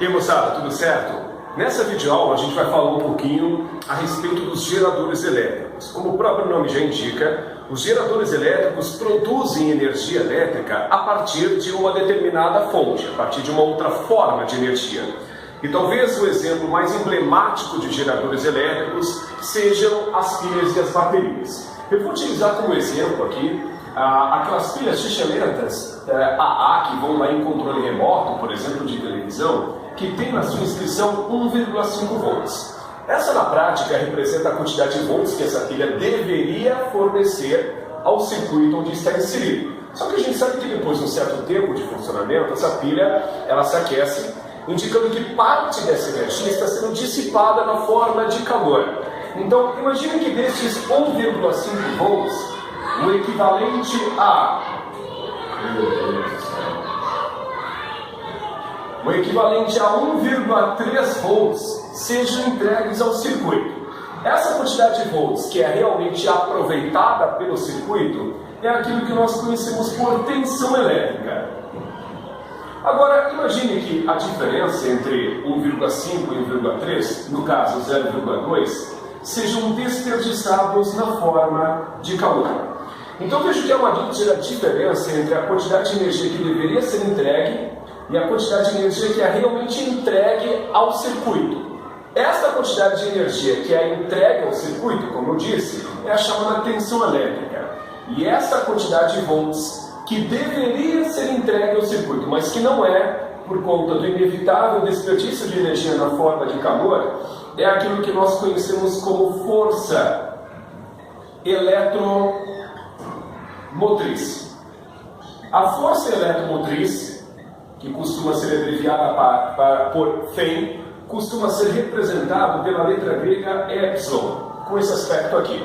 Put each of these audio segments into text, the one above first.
E aí, moçada, tudo certo? Nessa videoaula a gente vai falar um pouquinho a respeito dos geradores elétricos. Como o próprio nome já indica, os geradores elétricos produzem energia elétrica a partir de uma determinada fonte, a partir de uma outra forma de energia. E talvez o exemplo mais emblemático de geradores elétricos sejam as pilhas e as baterias. Eu vou utilizar como exemplo aqui aquelas pilhas xixa-lentas AA que vão lá em controle remoto, por exemplo, de televisão, que tem na sua inscrição 1,5 volts. Essa na prática representa a quantidade de volts que essa pilha deveria fornecer ao circuito onde está inserido. Só que a gente sabe que depois de um certo tempo de funcionamento, essa pilha ela se aquece, indicando que parte dessa energia está sendo dissipada na forma de calor. Então, imagine que destes 1,5 volts, o equivalente a 1,3 volts sejam entregues ao circuito. Essa quantidade de volts que é realmente aproveitada pelo circuito é aquilo que nós conhecemos por tensão elétrica. Agora, imagine que a diferença entre 1,5 e 1,3, no caso 0,2, sejam desperdiçados na forma de calor. Então veja que é uma nítida diferença entre a quantidade de energia que deveria ser entregue e a quantidade de energia que é realmente entregue ao circuito. Esta quantidade de energia que é entregue ao circuito, como eu disse, é a chamada tensão elétrica. E essa quantidade de volts que deveria ser entregue ao circuito, mas que não é, por conta do inevitável desperdício de energia na forma de calor, é aquilo que nós conhecemos como força eletromotriz. A força eletromotriz, que costuma ser abreviada por Fem, costuma ser representado pela letra grega epsilon, com esse aspecto aqui.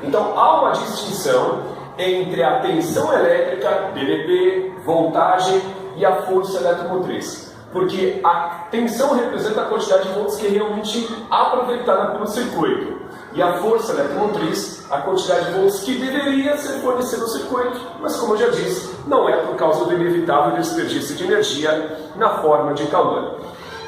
Então há uma distinção entre a tensão elétrica, dB, voltagem, e a força eletromotriz. Porque a tensão representa a quantidade de volts que é realmente aproveitada pelo circuito. E a força eletromotriz, a quantidade de volts que deveria ser fornecida ao circuito, mas como eu já disse, não é por causa do inevitável desperdício de energia na forma de calor.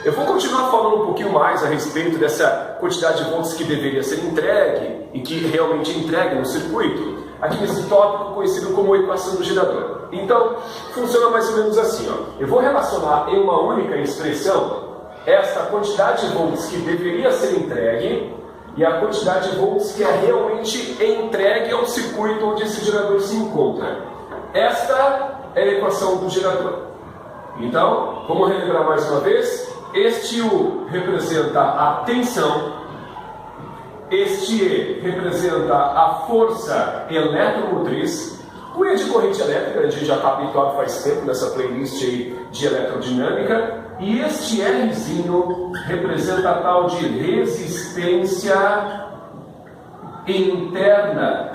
Eu vou continuar falando um pouquinho mais a respeito dessa quantidade de volts que deveria ser entregue e que realmente é entregue no circuito, aqui nesse tópico conhecido como equação do gerador. Então, funciona mais ou menos assim, ó. Eu vou relacionar em uma única expressão esta quantidade de volts que deveria ser entregue e a quantidade de volts que é realmente entregue ao circuito onde esse gerador se encontra. Esta é a equação do gerador. Então, vamos relembrar mais uma vez. Este U representa a tensão, este E representa a força eletromotriz, o E de corrente elétrica, a gente já está habituado faz tempo nessa playlist aí de eletrodinâmica, e este Rzinho representa a tal de resistência interna.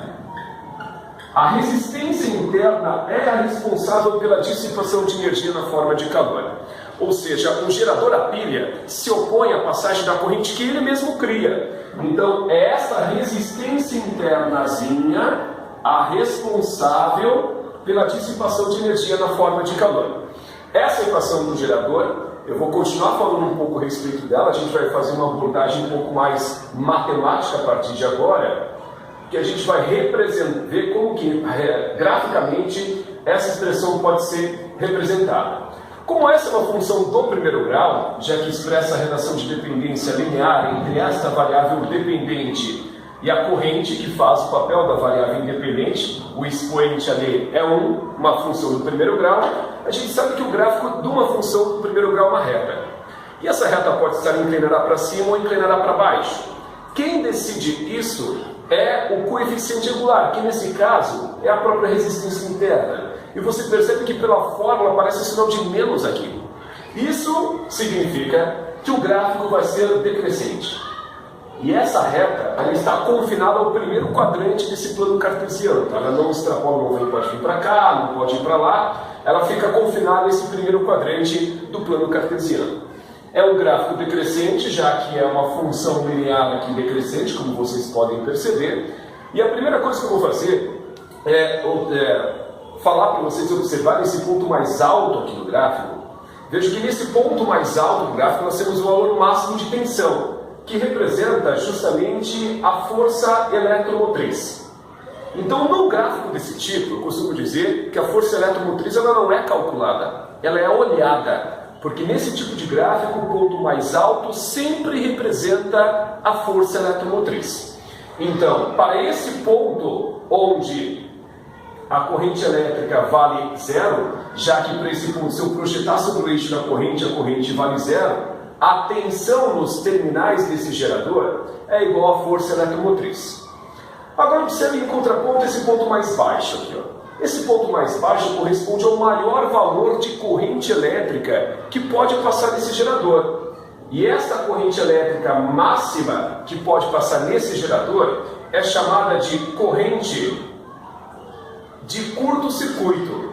A resistência interna é a responsável pela dissipação de energia na forma de calor. Ou seja, um gerador a pilha se opõe à passagem da corrente que ele mesmo cria. Então, é essa resistência internazinha a responsável pela dissipação de energia na forma de calor. Essa equação do gerador, eu vou continuar falando um pouco a respeito dela, a gente vai fazer uma abordagem um pouco mais matemática a partir de agora, que a gente vai ver como que, graficamente, essa expressão pode ser representada. Como essa é uma função do primeiro grau, já que expressa a relação de dependência linear entre esta variável dependente e a corrente que faz o papel da variável independente, o expoente ali é uma função do primeiro grau, a gente sabe que o gráfico de uma função do primeiro grau é uma reta. E essa reta pode estar inclinada para cima ou inclinada para baixo. Quem decide isso é o coeficiente angular, que nesse caso é a própria resistência interna. E você percebe que pela fórmula aparece o sinal de menos aqui. Isso significa que o gráfico vai ser decrescente. E essa reta ela está confinada ao primeiro quadrante desse plano cartesiano. Ela não extrapola, não pode vir para cá, não pode ir para lá. Ela fica confinada nesse primeiro quadrante do plano cartesiano. É um gráfico decrescente, já que é uma função linear aqui decrescente, como vocês podem perceber. E a primeira coisa que eu vou fazer é falar para vocês observarem esse ponto mais alto aqui no gráfico, Veja que nesse ponto mais alto do gráfico nós temos o valor máximo de tensão, que representa justamente a força eletromotriz. Então, no gráfico desse tipo, eu costumo dizer que a força eletromotriz ela não é calculada, ela é olhada, porque nesse tipo de gráfico o ponto mais alto sempre representa a força eletromotriz. Então, para esse ponto onde a corrente elétrica vale zero, já que para esse ponto, se eu projetar sobre o eixo da corrente, a corrente vale zero, a tensão nos terminais desse gerador é igual à força eletromotriz. Agora observe em contraponto esse ponto mais baixo aqui, ó. Esse ponto mais baixo corresponde ao maior valor de corrente elétrica que pode passar nesse gerador. E essa corrente elétrica máxima que pode passar nesse gerador é chamada de corrente de curto-circuito.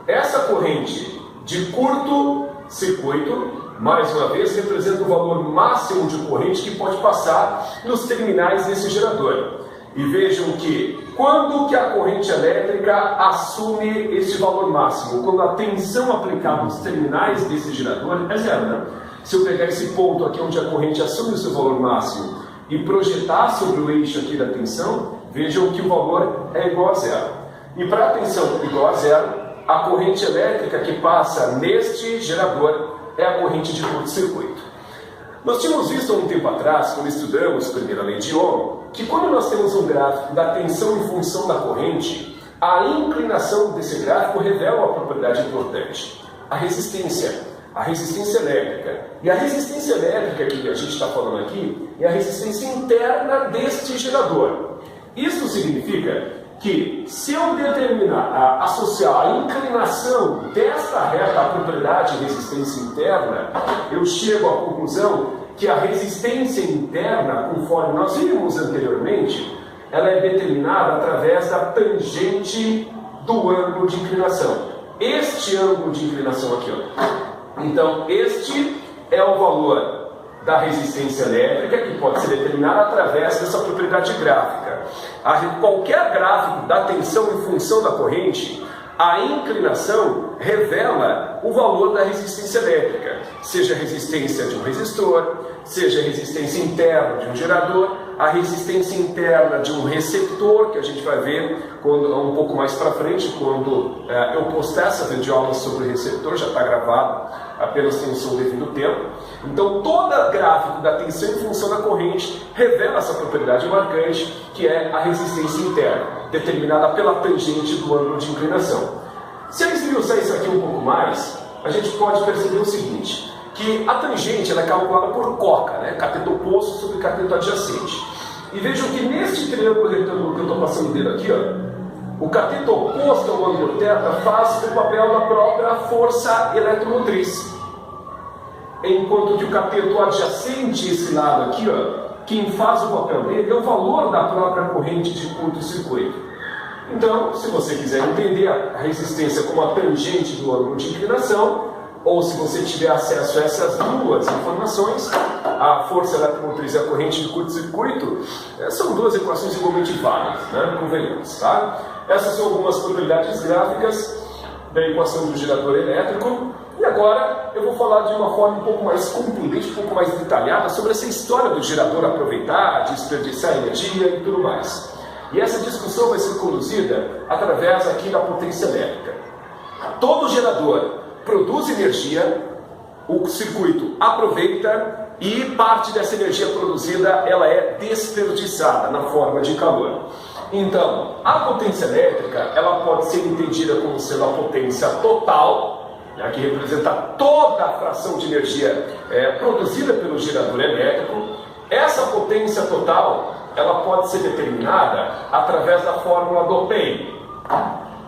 Essa corrente de curto-circuito, mais uma vez, representa o valor máximo de corrente que pode passar nos terminais desse gerador. E vejam que quando que a corrente elétrica assume esse valor máximo? Quando a tensão aplicada nos terminais desse gerador é zero, né? Se eu pegar esse ponto aqui onde a corrente assume o seu valor máximo e projetar sobre o eixo aqui da tensão, vejam que o valor é igual a zero. E para a tensão igual a zero, a corrente elétrica que passa neste gerador é a corrente de curto-circuito. Nós tínhamos visto há um tempo atrás, quando estudamos a primeira lei de Ohm, que quando nós temos um gráfico da tensão em função da corrente, a inclinação desse gráfico revela uma propriedade importante, a resistência elétrica. E a resistência elétrica que a gente está falando aqui é a resistência interna deste gerador. Isso significa que se eu associar a inclinação desta reta à propriedade de resistência interna, eu chego à conclusão que a resistência interna, conforme nós vimos anteriormente, ela é determinada através da tangente do ângulo de inclinação. Este ângulo de inclinação aqui, ó. Então, este é o valor da resistência elétrica, que pode ser determinada através dessa propriedade gráfica. Qualquer gráfico da tensão em função da corrente, a inclinação revela o valor da resistência elétrica, seja a resistência de um resistor, seja a resistência interna de um gerador, a resistência interna de um receptor, que a gente vai ver um pouco mais para frente, quando eu postar essa videoaula sobre o receptor, já está gravado, apenas tem o seu devido tempo. Então, todo gráfico da tensão em função da corrente revela essa propriedade marcante, que é a resistência interna, determinada pela tangente do ângulo de inclinação. Se a gente usar isso aqui um pouco mais, a gente pode perceber o seguinte, que a tangente ela é calculada por coca, né? Cateto oposto sobre cateto adjacente. E vejam que neste triângulo retângulo que eu estou passando o dedo aqui, ó, o cateto oposto ao ângulo θ faz o papel da própria força eletromotriz. Enquanto que o cateto adjacente, esse lado aqui, ó, quem faz o papel dele é o valor da própria corrente de curto-circuito. Então, se você quiser entender a resistência como a tangente do ângulo de inclinação, ou se você tiver acesso a essas duas informações, a força eletromotriz e a corrente de curto-circuito, são duas equações igualmente válidas, né? Convenhamos, tá? Essas são algumas propriedades gráficas da equação do gerador elétrico. E agora eu vou falar de uma forma um pouco mais contundente, um pouco mais detalhada sobre essa história do gerador aproveitar, desperdiçar energia e tudo mais. E essa discussão vai ser conduzida através aqui da potência elétrica. Todo gerador produz energia, o circuito aproveita e parte dessa energia produzida ela é desperdiçada na forma de calor. Então, a potência elétrica ela pode ser entendida como sendo a potência total, que representa toda a fração de energia produzida pelo gerador elétrico. Essa potência total ela pode ser determinada através da fórmula do Ohm.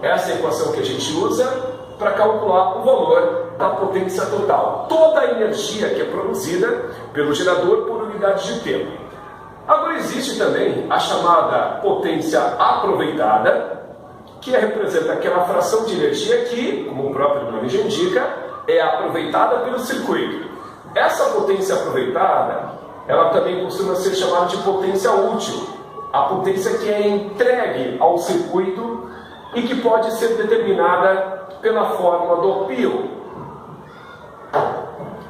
Essa é a equação que a gente usa para calcular o valor da potência total. Toda a energia que é produzida pelo gerador por unidade de tempo. Agora existe também a chamada potência aproveitada, que representa aquela fração de energia que, como o próprio nome já indica, é aproveitada pelo circuito. Essa potência aproveitada, ela também costuma ser chamada de potência útil. A potência que é entregue ao circuito e que pode ser determinada pela fórmula do π.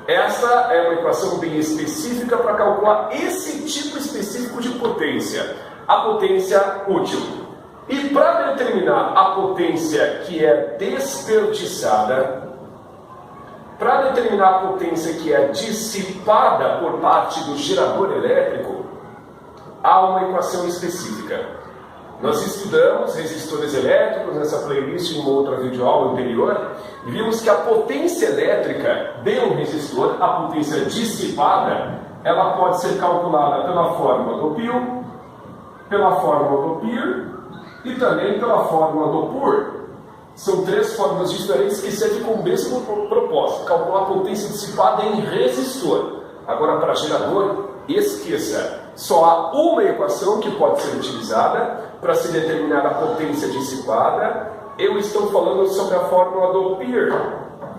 Essa é uma equação bem específica para calcular esse tipo específico de potência, a potência útil. E para determinar a potência que é desperdiçada, para determinar a potência que é dissipada por parte do gerador elétrico, há uma equação específica. Nós estudamos resistores elétricos nessa playlist em uma outra videoaula anterior e vimos que a potência elétrica de um resistor, a potência dissipada, ela pode ser calculada pela fórmula do π, pela fórmula do π e também pela fórmula do pur. São três fórmulas diferentes que servem com o mesmo propósito, calcular a potência dissipada em resistor. Agora, para gerador, esqueça. Só há uma equação que pode ser utilizada para se determinar a potência dissipada. Eu estou falando sobre a fórmula do π,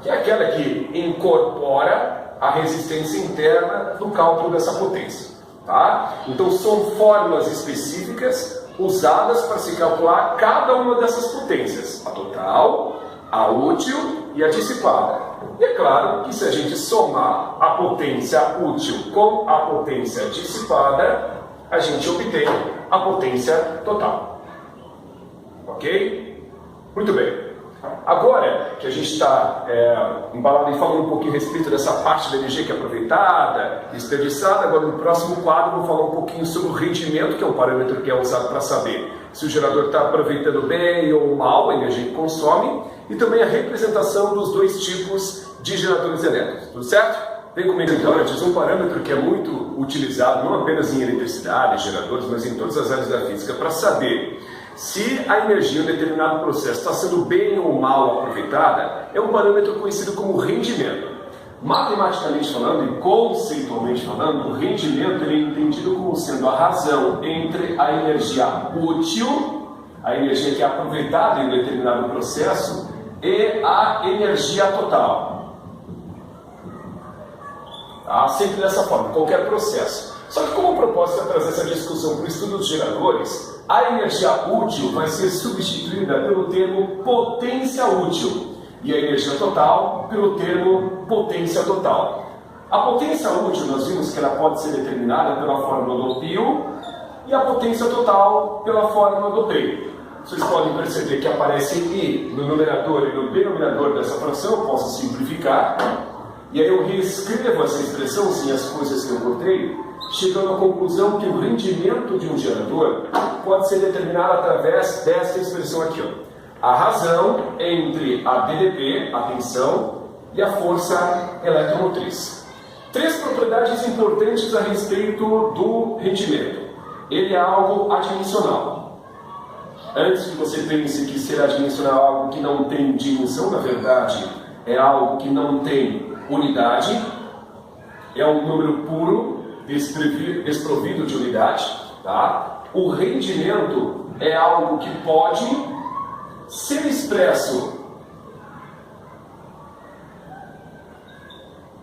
que é aquela que incorpora a resistência interna no cálculo dessa potência. Tá? Então, são fórmulas específicas usadas para se calcular cada uma dessas potências, a total, a útil e a dissipada. E é claro que se a gente somar a potência útil com a potência dissipada, a gente obtém a potência total. Ok? Muito bem. Agora que a gente está embalado e falando um pouquinho a respeito dessa parte da energia que é aproveitada, desperdiçada, agora no próximo quadro eu vou falar um pouquinho sobre o rendimento, que é um parâmetro que é usado para saber se o gerador está aproveitando bem ou mal a energia que consome, e também a representação dos dois tipos de geradores elétricos. Tudo certo? Vem comigo então, antes, um parâmetro que é muito utilizado não apenas em eletricidade, geradores, mas em todas as áreas da física, para saber se a energia em um determinado processo está sendo bem ou mal aproveitada, é um parâmetro conhecido como rendimento. Matematicamente falando e conceitualmente falando, o rendimento ele é entendido como sendo a razão entre a energia útil, a energia que é aproveitada em um determinado processo, e a energia total. Tá? Sempre dessa forma, qualquer processo. Só que como o propósito é trazer essa discussão para o estudo dos geradores, a energia útil vai ser substituída pelo termo potência útil e a energia total pelo termo potência total. A potência útil, nós vimos que ela pode ser determinada pela fórmula do π e a potência total pela fórmula do π. Vocês podem perceber que aparece I no numerador e no denominador dessa fração. Eu posso simplificar e aí eu reescrevo essa expressão sem as coisas que eu botei, chegando à conclusão que o rendimento de um gerador pode ser determinado através dessa expressão aqui, ó. A razão entre a DDP, a tensão, e a força eletromotriz. Três propriedades importantes a respeito do rendimento. Ele é algo adimensional. Antes que você pense que ser adimensional é algo que não tem dimensão, na verdade, é algo que não tem unidade, é um número puro, desprovido de unidade. Tá? O rendimento é algo que pode ser expresso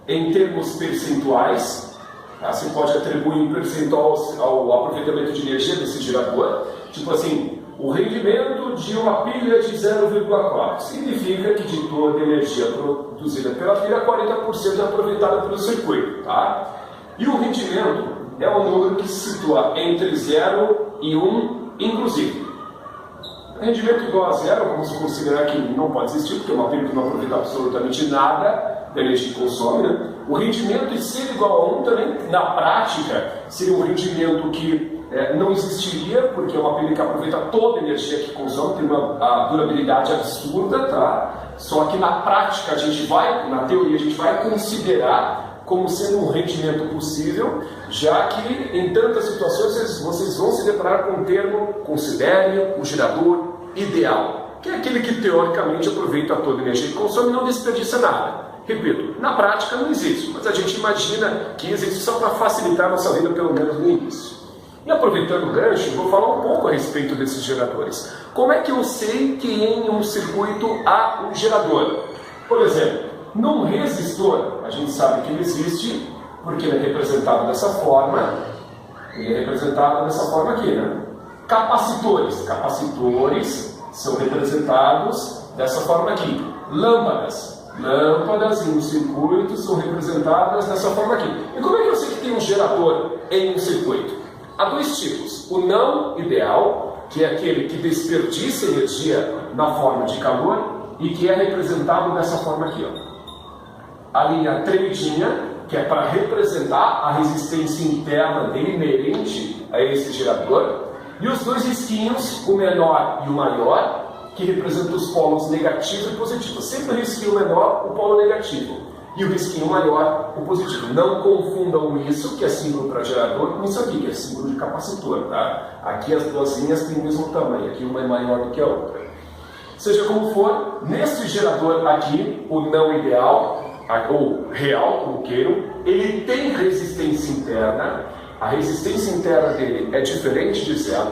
em termos percentuais. Tá? Você pode atribuir um percentual ao aproveitamento de energia desse gerador. Tipo assim, o rendimento de uma pilha de 0,4 significa que de toda a energia produzida pela pilha, 40% é aproveitada pelo circuito. Tá? E o rendimento é um número que se situa entre 0 e 1, inclusive. Rendimento igual a zero, vamos considerar que não pode existir, porque é uma pilha que não aproveita absolutamente nada da energia que consome. Né? O rendimento de ser igual a 1 também, na prática, seria um rendimento que não existiria, porque é uma pilha que aproveita toda a energia que consome, tem uma durabilidade absurda, tá? Só que na prática, na teoria, a gente vai considerar como sendo um rendimento possível, já que em tantas situações vocês vão se deparar com o termo considere o gerador ideal, que é aquele que teoricamente aproveita toda a energia que consome e não desperdiça nada. Repito, na prática não existe, mas a gente imagina que existe só para facilitar a nossa vida, pelo menos no início. E aproveitando o gancho, vou falar um pouco a respeito desses geradores. Como é que eu sei que em um circuito há um gerador? Por exemplo, num resistor, a gente sabe que ele existe porque ele é representado dessa forma. Ele é representado dessa forma aqui, né? Capacitores. Capacitores são representados dessa forma aqui. Lâmpadas. Lâmpadas em um circuito são representadas dessa forma aqui. E como é que eu sei que tem um gerador em um circuito? Há dois tipos. O não ideal, que é aquele que desperdiça energia na forma de calor e que é representado dessa forma aqui, ó. A linha tremidinha, que é para representar a resistência interna dele, inerente a esse gerador, e os dois risquinhos, o menor e o maior, que representam os polos negativo e positivo. Sempre o risquinho menor, o polo negativo, e o risquinho maior, o positivo. Não confundam isso, que é símbolo para gerador, com isso aqui, que é símbolo de capacitor. Tá? Aqui as duas linhas têm o mesmo tamanho, aqui uma é maior do que a outra. Seja como for, nesse gerador aqui, o não ideal, ou real, como queiram, ele tem resistência interna. A resistência interna dele é diferente de zero.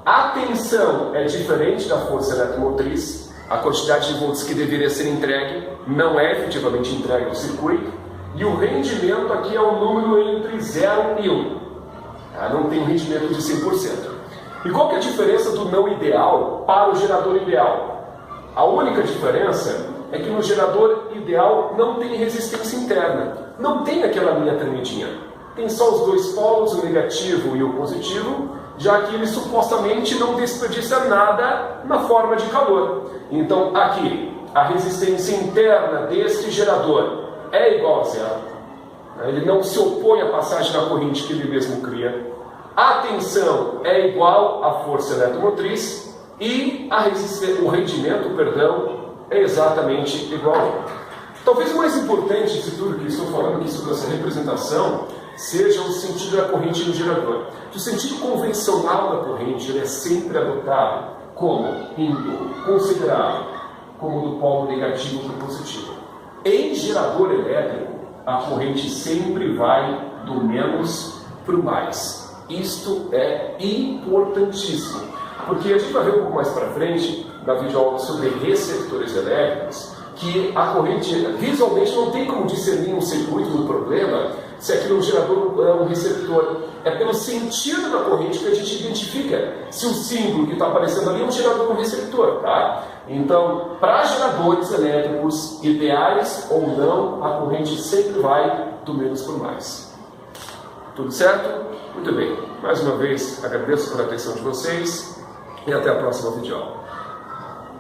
A tensão é diferente da força eletromotriz. A quantidade de volts que deveria ser entregue não é efetivamente entregue ao circuito. E o rendimento aqui é um número entre 0 e 1. Não tem um rendimento de 100%. E qual que é a diferença do não ideal para o gerador ideal? A única diferença é que no gerador ideal não tem resistência interna. Não tem aquela linha tremidinha. Tem só os dois polos, o negativo e o positivo, já que ele supostamente não desperdiça nada na forma de calor. Então aqui, a resistência interna desse gerador é igual a zero. Ele não se opõe à passagem da corrente que ele mesmo cria. A tensão é igual à força eletromotriz e o rendimento, é exatamente igual. Talvez o mais importante de tudo que estou falando aqui sobre essa representação seja o sentido da corrente no gerador. O sentido convencional da corrente ele é sempre adotado como indo considerado como do polo negativo para o positivo. Em gerador elétrico, a corrente sempre vai do menos para o mais. Isto é importantíssimo, porque a gente vai ver um pouco mais para frente, na videoaula sobre receptores elétricos, que a corrente visualmente não tem como discernir um circuito do problema se aquilo é um gerador ou é um receptor. É pelo sentido da corrente que a gente identifica se o símbolo que está aparecendo ali é um gerador ou um receptor. Tá? Então, para geradores elétricos ideais ou não, a corrente sempre vai do menos para o mais. Tudo certo? Muito bem. Mais uma vez, agradeço pela atenção de vocês e até a próxima videoaula.